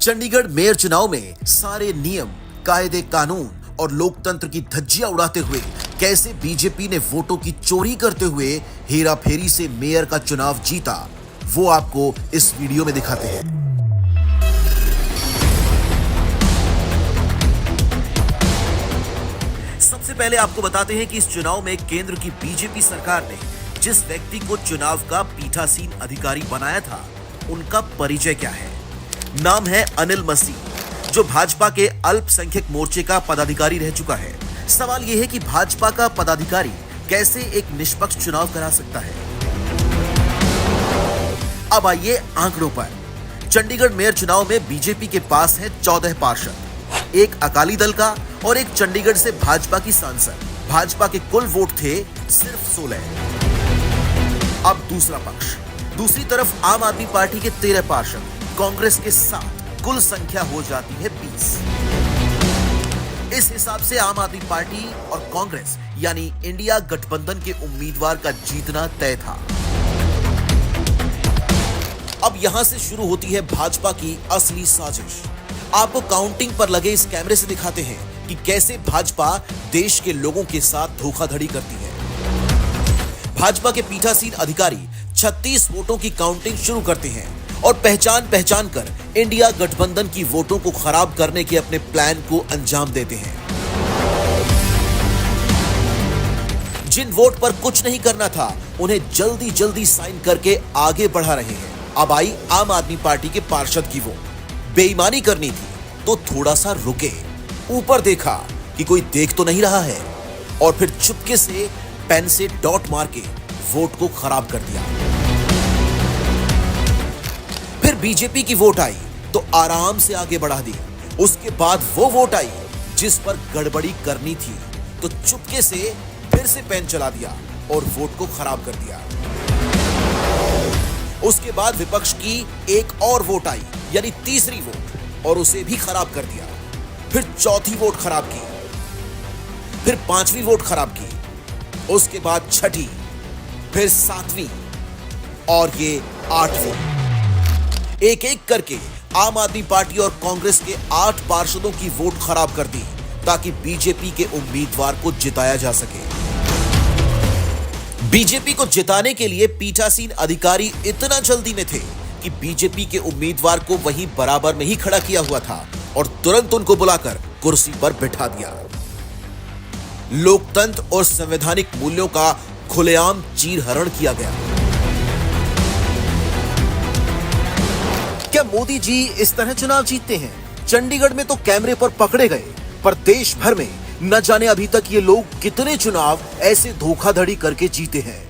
Chandigarh mayor चुनाव में सारे नियम, कायदे कानून और लोकतंत्र की धज्जियां उड़ाते हुए कैसे बीजेपी ने वोटों की चोरी करते हुए हेराफेरी से मेयर का चुनाव जीता, वो आपको इस वीडियो में दिखाते हैं। सबसे पहले आपको बताते हैं कि इस चुनाव में केंद्र की बीजेपी सरकार ने जिस व्यक्ति को चुनाव का पीठासीन अधिकारी बनाया था, उनका परिचय क्या है। नाम है अनिल मसीह, जो भाजपा के अल्पसंख्यक मोर्चे का पदाधिकारी रह चुका है। सवाल यह है कि भाजपा का पदाधिकारी कैसे एक निष्पक्ष चुनाव करा सकता है। अब आइए आंकड़ों पर। चंडीगढ़ मेयर चुनाव में बीजेपी के पास है 14 पार्षद, एक अकाली दल का और एक चंडीगढ़ से भाजपा की सांसद। भाजपा के कुल वोट थे सिर्फ 16। अब दूसरा पक्ष, दूसरी तरफ आम आदमी पार्टी के 13 पार्षद, कांग्रेस के 7, कुल संख्या हो जाती है 20। इस हिसाब से आम आदमी पार्टी और कांग्रेस यानी इंडिया गठबंधन के उम्मीदवार का जीतना तय था। अब यहां से शुरू होती है भाजपा की असली साजिश। आपको काउंटिंग पर लगे इस कैमरे से दिखाते हैं कि कैसे भाजपा देश के लोगों के साथ धोखाधड़ी करती है। भाजपा के पीठासीन अधिकारी 36 वोटों की काउंटिंग शुरू करते हैं और पहचान कर इंडिया गठबंधन की वोटों को खराब करने के अपने प्लान को अंजाम देते हैं। जिन वोट पर कुछ नहीं करना था, उन्हें जल्दी जल्दी साइन करके आगे बढ़ा रहे हैं। अब आई आम आदमी पार्टी के पार्षद की वोट। बेईमानी करनी थी तो थोड़ा सा रुके, ऊपर देखा कि कोई देख तो नहीं रहा है, और फिर चुपके से पेन से डॉट मार के वोट को खराब कर दिया। फिर बीजेपी की वोट आई तो आराम से आगे बढ़ा दी। उसके बाद वो वोट आई जिस पर गड़बड़ी करनी थी तो चुपके से फिर से पेन चला दिया और वोट को खराब कर दिया। उसके बाद विपक्ष की एक और वोट आई, यानी तीसरी वोट, और उसे भी खराब कर दिया। फिर चौथी वोट खराब की, फिर पांचवी वोट खराब की, उसके बाद छठी, फिर सातवीं और ये 8वीं। एक एक करके आम आदमी पार्टी और कांग्रेस के 8 पार्षदों की वोट खराब कर दी ताकि बीजेपी के उम्मीदवार को जिताया जा सके। बीजेपी को जिताने के लिए पीठासीन अधिकारी इतना जल्दी में थे कि बीजेपी के उम्मीदवार को वहीं बराबर में ही खड़ा किया हुआ था और तुरंत उनको बुलाकर कुर्सी पर बिठा दिया। लोकतंत्र और संवैधानिक मूल्यों का खुलेआम चीरहरण किया गया। क्या मोदी जी इस तरह चुनाव जीतते हैं? चंडीगढ़ में तो कैमरे पर पकड़े गए, पर देश भर में न जाने अभी तक ये लोग कितने चुनाव ऐसे धोखाधड़ी करके जीते हैं।